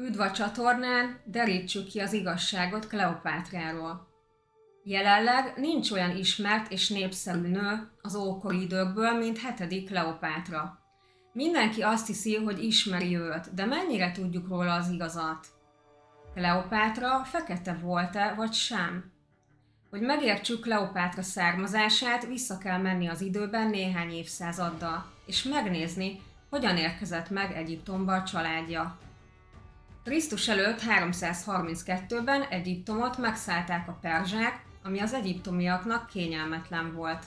Üdv a csatornán, derítsük ki az igazságot Kleopátráról. Jelenleg nincs olyan ismert és népszerű nő az ókori időkből, mint 7. Kleopátra. Mindenki azt hiszi, hogy ismeri őt, de mennyire tudjuk róla az igazat? Kleopátra fekete volt-e vagy sem? Hogy megértsük Kleopátra származását, vissza kell menni az időben néhány évszázaddal, és megnézni, hogyan érkezett meg Egyiptomba a családja. Krisztus előtt 332-ben Egyiptomot megszállták a perzsák, ami az egyiptomiaknak kényelmetlen volt.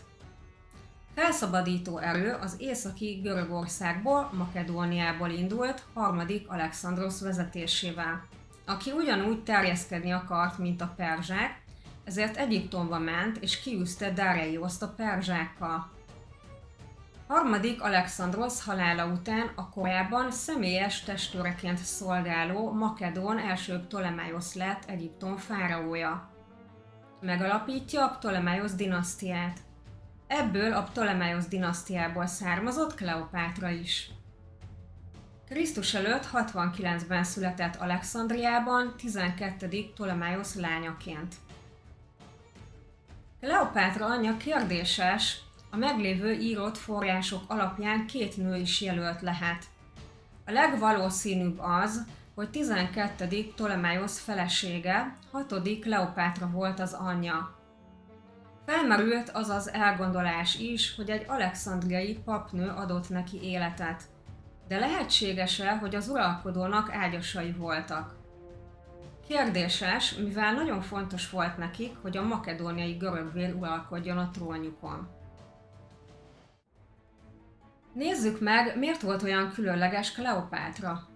Felszabadító erő az északi Görögországból, Makedóniából indult 3. Alexandrosz vezetésével, aki ugyanúgy terjeszkedni akart, mint a perzsák, ezért Egyiptomba ment és kiűzte Dáreioszt a perzsákkal. 3. Alexandrosz halála után a korábban személyes testőreként szolgáló makedón első Ptolemaiosz lett Egyiptom fáraója. Megalapítja a Ptolemaiosz dinasztiát. Ebből a Ptolemaiosz dinasztiából származott Kleopátra is. Krisztus előtt 69-ben született Alexandriában 12. Ptolemaiosz lányaként. Kleopátra anyja kérdéses, a meglévő írott források alapján 2 nő is jelölt lehet. A legvalószínűbb az, hogy 12. Ptolemaiosz felesége, 6. Kleopátra volt az anyja. Felmerült az az elgondolás is, hogy egy alexandriai papnő adott neki életet. De lehetséges-e, hogy az uralkodónak ágyasai voltak? Kérdéses, mivel nagyon fontos volt nekik, hogy a makedóniai görögvér uralkodjon a trónjukon. Nézzük meg, miért volt olyan különleges Kleopátra.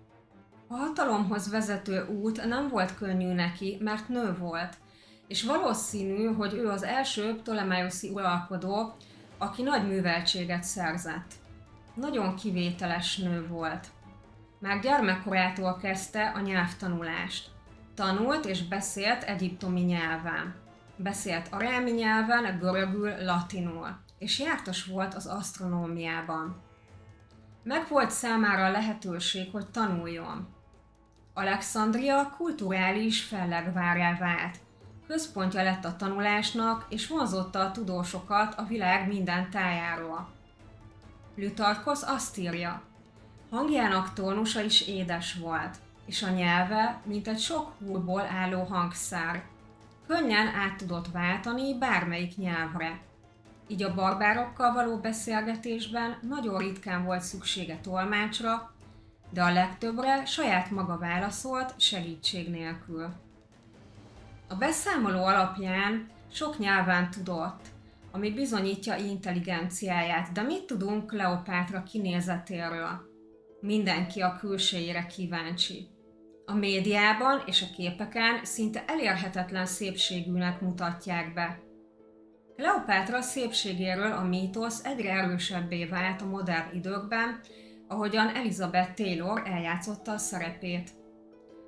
A hatalomhoz vezető út nem volt könnyű neki, mert nő volt, és valószínű, hogy ő az első ptolemaiszi uralkodó, aki nagy műveltséget szerzett. Nagyon kivételes nő volt. Már gyermekkorától kezdte a nyelvtanulást. Tanult és beszélt egyiptomi nyelven. Beszélt arámi nyelven, görögül, latinul, és jártas volt az asztronómiában. Megvolt számára a lehetőség, hogy tanuljon. Alexandria kulturális fellegvárrá vált. Központja lett a tanulásnak, és vonzotta a tudósokat a világ minden tájáról. Plutarkhosz azt írja, hangjának tónusa is édes volt, és a nyelve, mint egy sok húrból álló hangszár. Könnyen át tudott váltani bármelyik nyelvre. Így a barbárokkal való beszélgetésben nagyon ritkán volt szüksége tolmácsra, de a legtöbbre saját maga válaszolt segítség nélkül. A beszámoló alapján sok nyelven tudott, ami bizonyítja intelligenciáját, de mit tudunk Kleopátra kinézetéről? Mindenki a külsejére kíváncsi. A médiában és a képeken szinte elérhetetlen szépségűnek mutatják be. Kleopátra szépségéről a mítosz egyre erősebbé vált a modern időkben, ahogyan Elizabeth Taylor eljátszotta a szerepét.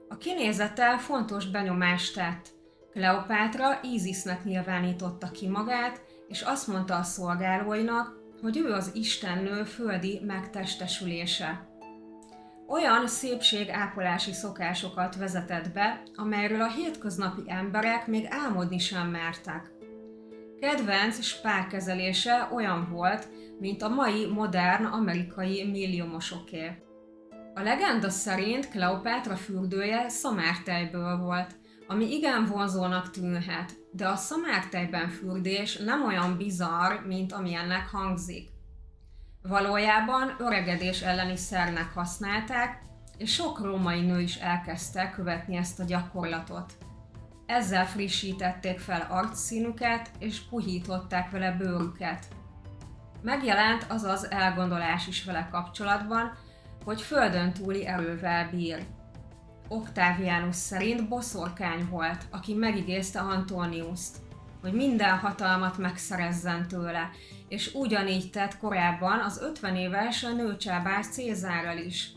A kinézete fontos benyomást tett. Kleopátra Ízisznek nyilvánította ki magát, és azt mondta a szolgálóinak, hogy ő az istennő földi megtestesülése. Olyan szépségápolási szokásokat vezetett be, amelyről a hétköznapi emberek még álmodni sem mertek. Kedvenc spákezelése olyan volt, mint a mai modern amerikai milliómosoké. A legenda szerint Kleopátra fürdője szamártejből volt, ami igen vonzónak tűnhet, de a szamártejben fürdés nem olyan bizarr, mint amilyennek hangzik. Valójában öregedés elleni szernek használták, és sok római nő is elkezdte követni ezt a gyakorlatot. Ezzel frissítették fel arcszínüket, és puhították vele bőrüket. Megjelent az az elgondolás is vele kapcsolatban, hogy földön túli erővel bír. Octavianus szerint boszorkány volt, aki megigézte Antoniuszt, hogy minden hatalmat megszerezzen tőle, és ugyanígy tett korábban az 50 éves nőcsábás Cézárral is,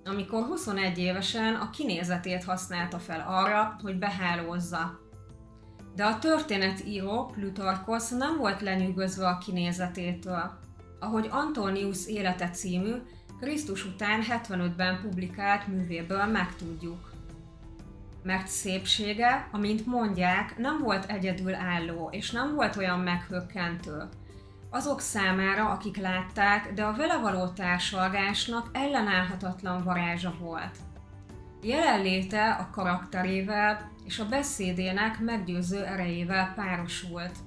amikor 21 évesen a kinézetét használta fel arra, hogy behálózza. De a történetíró Plutarkhosz nem volt lenyűgözve a kinézetétől. Ahogy Antonius élete című, Krisztus után 75-ben publikált művéből megtudjuk. mert szépsége, amint mondják, nem volt egyedülálló, és nem volt olyan meghökkentő. Azok számára, akik látták, de a vele való társalgásnak ellenállhatatlan varázsa volt. Jelenléte a karakterével és a beszédének meggyőző erejével párosult.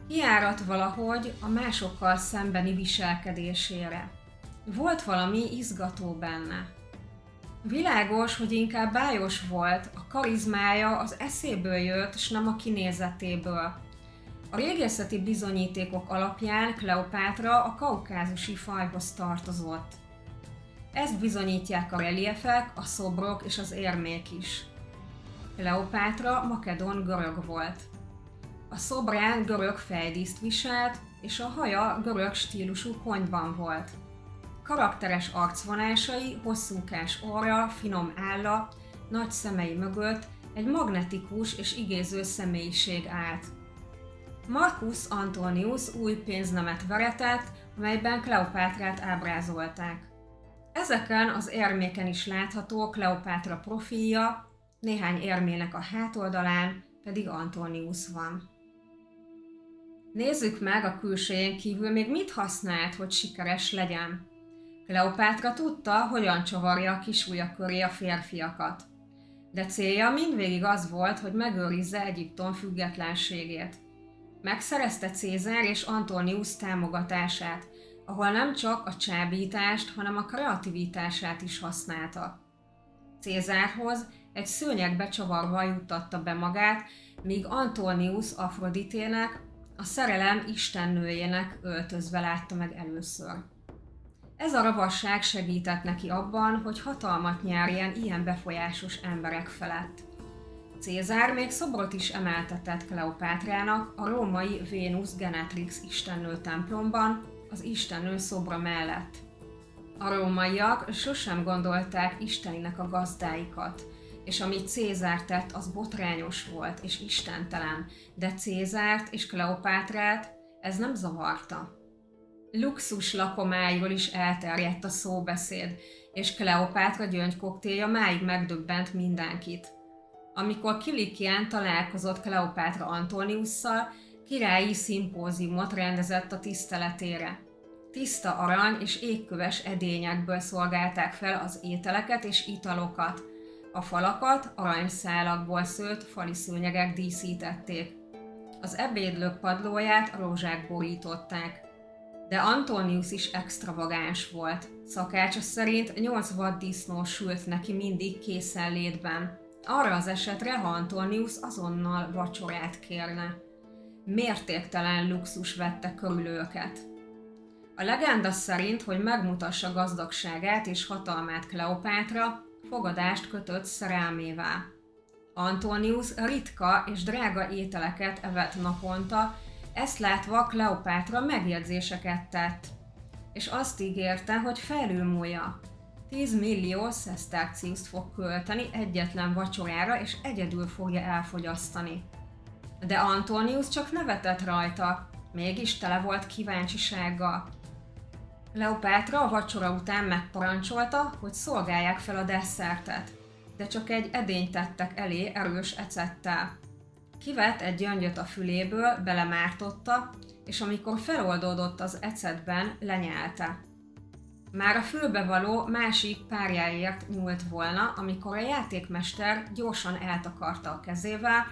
Kiáradt valahogy a másokkal szembeni viselkedésére. Volt valami izgató benne. Világos, hogy inkább bájos volt, a karizmája az eszéből jött, s nem a kinézetéből. A régészeti bizonyítékok alapján Kleopátra a kaukázusi fajhoz tartozott. Ezt bizonyítják a reliefek, a szobrok és az érmék is. Kleopátra makedón görög volt. A szobrán görög fejdíszt viselt, és a haja görög stílusú konyban volt. Karakteres arcvonásai, hosszúkás orra, finom álla, nagy szemei mögött egy magnetikus és igéző személyiség állt. Marcus Antonius új pénznemet veretett, amelyben Kleopátrát ábrázolták. Ezeken az érméken is látható Kleopátra profilja, néhány érmének a hátoldalán pedig Antonius van. Nézzük meg a külsején kívül még mit használt, hogy sikeres legyen. Kleopátra tudta, hogyan csavarja a kisujja köré a férfiakat. De célja mindvégig az volt, hogy megőrizze Egyiptom függetlenségét. Megszerezte Cézár és Antonius támogatását, ahol nem csak a csábítást, hanem a kreativitását is használta. Cézárhoz egy szőnyegbe csavarva juttatta be magát, míg Antonius Afroditének, a szerelem istennőjének öltözve látta meg először. Ez a ravasság segített neki abban, hogy hatalmat nyerjen ilyen befolyásos emberek felett. Cézár még szobrot is emeltetett Kleopátrának a római Vénusz Genetrix istennő templomban, az istennő szobra mellett. A rómaiak sosem gondolták isteninek a gazdáikat, és amit Cézár tett, az botrányos volt és istentelen, de Cézárt és Kleopátrát ez nem zavarta. Luxus lakomáiról is elterjedt a szóbeszéd, és Kleopátra gyöngykoktélja máig megdöbbent mindenkit. Amikor Kilikien találkozott Kleopátra Antoniusszal, királyi szimpóziumot rendezett a tiszteletére. Tiszta arany és égköves edényekből szolgálták fel az ételeket és italokat. A falakat aranyszálakból szőtt fali szőnyegek díszítették. Az ebédlők padlóját rózsák borították. De Antonius is extravagáns volt. Szakácsa szerint 8 vaddisznó sült neki mindig készenlétben. Arra az esetre, ha Antonius azonnal vacsorát kérne. Mértéktelen luxus vette körül őket. A legenda szerint, hogy megmutassa gazdagságát és hatalmát Kleopátra, fogadást kötött szerelmével. Antonius ritka és drága ételeket evett naponta, ezt látva Kleopátra megjegyzéseket tett, és azt ígérte, hogy felülmúlja. 10 millió szesztárciuszt fog költeni egyetlen vacsorára, és egyedül fogja elfogyasztani. De Antonius csak nevetett rajta, mégis tele volt kíváncsisággal. Kleopátra a vacsora után megparancsolta, hogy szolgálják fel a desszertet, de csak egy edényt tettek elé erős ecettel. Kivett egy gyöngyöt a füléből, belemártotta, és amikor feloldódott az ecetben, lenyelte. Már a fülbevaló másik párjáért nyúlt volna, amikor a játékmester gyorsan eltakarta a kezével,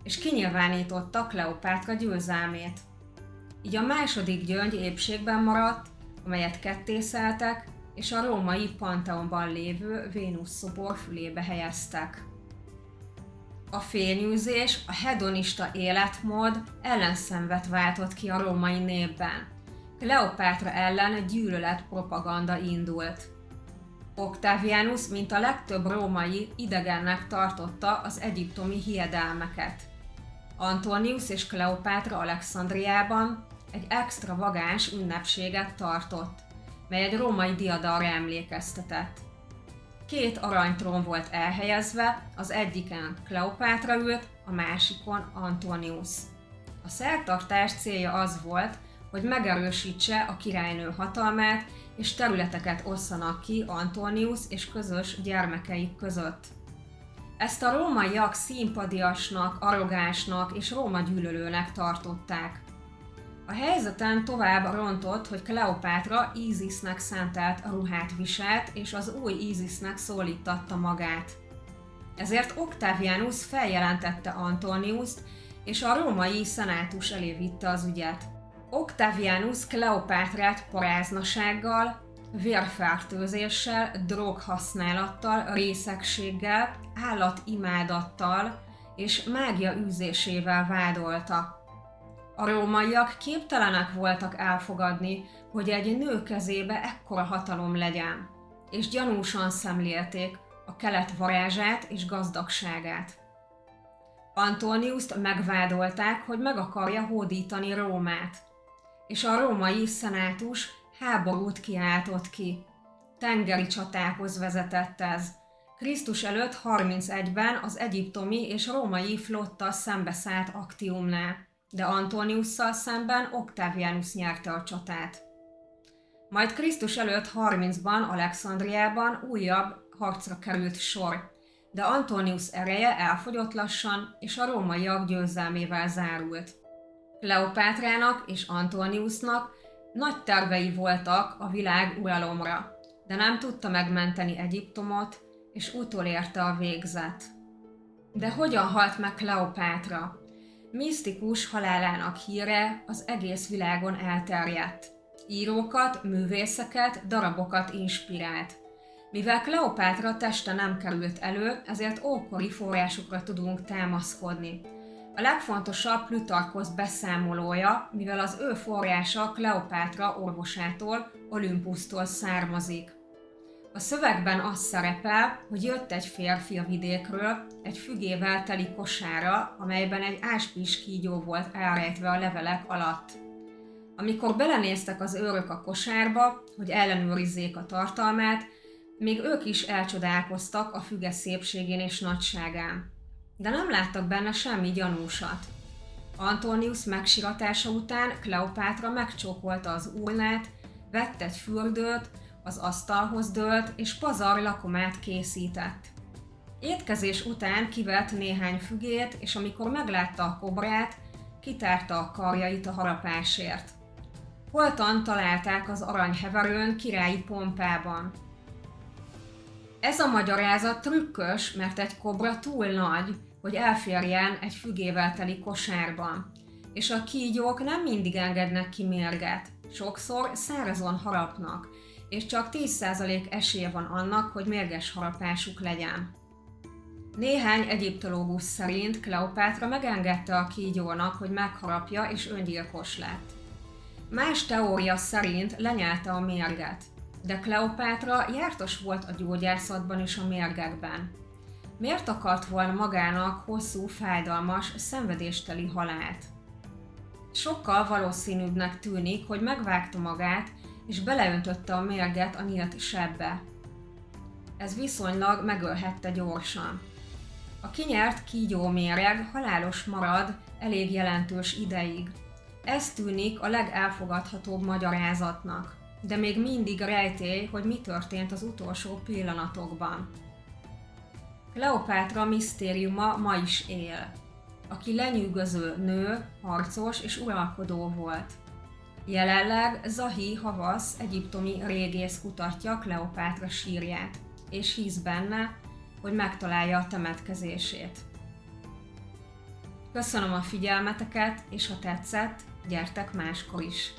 és kinyilvánította Kleopátra győzelmét. Így a második gyöngy épségben maradt, amelyet kettészeltek, és a római Pantheonban lévő Vénusz szobor fülébe helyeztek. A fényűzés, a hedonista életmód ellenszenvet váltott ki a római népben. Kleopátra ellen gyűlölet propaganda indult. Octavianus, mint a legtöbb római, idegennek tartotta az egyiptomi hiedelmeket. Antonius és Kleopátra Alexandriában egy extravagáns ünnepséget tartott, mely egy római diadalra emlékeztetett. 2 aranytrón volt elhelyezve, az egyiken Kleopátra ült, a másikon Antonius. A szertartás célja az volt, hogy megerősítse a királynő hatalmát, és területeket osszanak ki Antonius és közös gyermekeik között. Ezt a rómaiak színpadiasnak, arrogánsnak és Róma gyűlölőnek tartották. A helyzeten tovább rontott, hogy Kleopátra Ízisznek szentelt ruhát viselt, és az új Ízisznek szólítatta magát. Ezért Octavianus feljelentette Antoniust, és a római szenátus elé vitte az ügyet. Octavianus Kleopátrát paráznasággal, vérfertőzéssel, droghasználattal, részegséggel, állatimádattal és mágia űzésével vádolta. A rómaiak képtelenek voltak elfogadni, hogy egy nő kezébe ekkora hatalom legyen, és gyanúsan szemlélték a kelet varázsát és gazdagságát. Antoniust megvádolták, hogy meg akarja hódítani Rómát, és a római szenátus háborút kiáltott ki. Tengeri csatához vezetett ez. Krisztus előtt 31-ben az egyiptomi és római flotta szembeszállt Actiumnál, de Antoniusszal szemben Octavianus nyerte a csatát. Majd Krisztus előtt 30-ban Alexandriában újabb harcra került sor, de Antonius ereje elfogyott lassan, és a rómaiak győzelmével zárult. Kleopátrának és Antoniusnak nagy tervei voltak a világ uralomra, de nem tudta megmenteni Egyiptomot, és utolérte a végzet. De hogyan halt meg Kleopátra? Misztikus halálának híre az egész világon elterjedt. Írókat, művészeket, darabokat inspirált. Mivel Kleopátra teste nem került elő, ezért ókori forrásokra tudunk támaszkodni. A legfontosabb Plutarkosz beszámolója, mivel az ő forrása Kleopátra orvosától, Olümpusztól származik. A szövegben az szerepel, hogy jött egy férfi a vidékről egy fügével teli kosárra, amelyben egy áspis kígyó volt elrejtve a levelek alatt. Amikor belenéztek az őrök a kosárba, hogy ellenőrizzék a tartalmát, még ők is elcsodálkoztak a füge szépségén és nagyságán. De nem láttak benne semmi gyanúsat. Antonius megsiratása után Kleopátra megcsókolta az urnát, vett egy fürdőt, az asztalhoz dőlt és pazar lakomát készített. Étkezés után kivett néhány fügét, és amikor meglátta a kobrát, kitárta a karjait a harapásért. Holtan találták az aranyheverőn királyi pompában. Ez a magyarázat trükkös, mert egy kobra túl nagy, hogy elférjen egy fügével teli kosárban, és a kígyók nem mindig engednek ki mérget, sokszor szárazon harapnak, és csak 10% esélye van annak, hogy mérges harapásuk legyen. Néhány egyiptológus szerint Kleopátra megengedte a kígyónak, hogy megharapja, és öngyilkos lett. Más teória szerint lenyelte a mérget, de Kleopátra jártas volt a gyógyászatban és a mérgekben. Miért akart volna magának hosszú, fájdalmas, szenvedésteli halált? Sokkal valószínűbbnek tűnik, hogy megvágta magát, és beleöntötte a mérget a nyílt sebbe. Ez viszonylag megölhette gyorsan. A kinyert kígyóméreg halálos marad elég jelentős ideig. Ez tűnik a legelfogadhatóbb magyarázatnak, de még mindig rejtély, hogy mi történt az utolsó pillanatokban. Kleopátra misztériuma ma is él. Aki lenyűgöző nő, harcos és uralkodó volt. Jelenleg Zahi Havasz egyiptomi régész kutatja Kleopátra sírját, és hisz benne, hogy megtalálja a temetkezését. Köszönöm a figyelmeteket, és ha tetszett, gyertek máskor is!